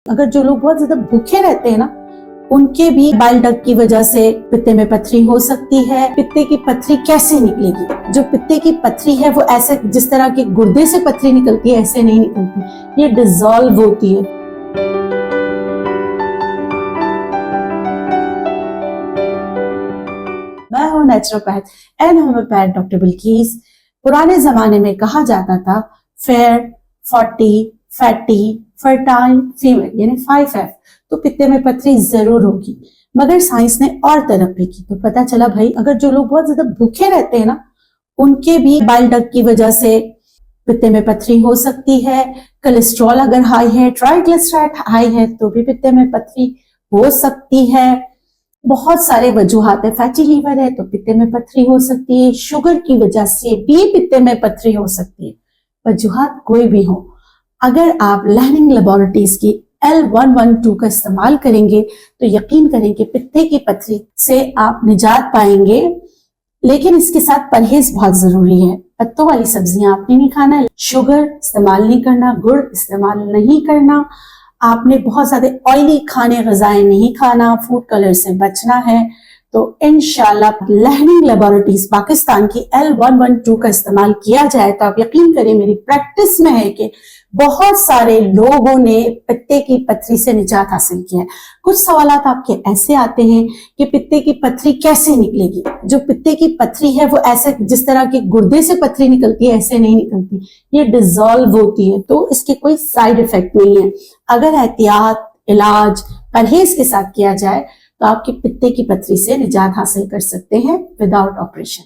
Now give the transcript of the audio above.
अगर जो लोग बहुत ज्यादा भूखे रहते हैं ना, उनके भी बाइल डक्ट की वजह से पित्ते में पथरी हो सकती है। पित्ते की पथरी कैसे निकलेगी? जो पित्ते की पथरी है वो ऐसे जिस तरह के गुर्दे से पथरी निकलती है ऐसे नहीं निकलती, ये डिसॉल्व होती है। मैं हूँ naturopath and homeopath doctor Bilkis. पुराने जमाने में कहा जाता था फेयर, 40, फैटी, फर्टाइल फीमेल यानी 5F तो पित्ते में पथरी जरूर होगी। मगर साइंस ने और तरक्की की तो पता चला भाई अगर जो लोग बहुत ज्यादा भूखे रहते हैं ना, उनके भी बाइल डक्ट की वजह से पित्ते में पथरी हो सकती है। कोलेस्ट्रॉल अगर हाई है, ट्राइग्लिसराइड हाई है तो भी पित्ते में पथरी हो सकती है। बहुत सारे वजूहात है, फैटी लीवर है तो पित्ते में पथरी हो सकती है, शुगर की वजह से भी पित्ते में पथरी हो सकती है। वजूहात कोई भी हो, अगर आप लर्निंग लेबोरेटरीज की L112 का इस्तेमाल करेंगे तो यकीन करें कि पित्ते की पथरी से आप निजात पाएंगे। लेकिन इसके साथ परहेज बहुत जरूरी है। पत्तों वाली सब्जियां आपने नहीं खाना, शुगर इस्तेमाल नहीं करना, गुड़ इस्तेमाल नहीं करना, आपने बहुत ज्यादा ऑयली खाने ग़िज़ाएं नहीं खाना, फूड कलर से बचना है। तो इंशाल्लाह लर्निंग लेबोरेटरीज पाकिस्तान की L112 का इस्तेमाल किया जाए तो आप यकीन करें मेरी प्रैक्टिस में है कि बहुत सारे लोगों ने पित्ते की पथरी से निजात हासिल किया है। कुछ सवालात आपके ऐसे आते हैं कि पित्ते की पथरी कैसे निकलेगी? जो पित्ते की पथरी है वो ऐसे जिस तरह के गुर्दे से पथरी निकलती है ऐसे नहीं निकलती, ये डिसॉल्व होती है। तो इसके कोई साइड इफेक्ट नहीं है। अगर एहतियात, इलाज, परहेज के साथ किया जाए तो आपके पित्ते की पथरी से निजात हासिल कर सकते हैं विदाउट ऑपरेशन।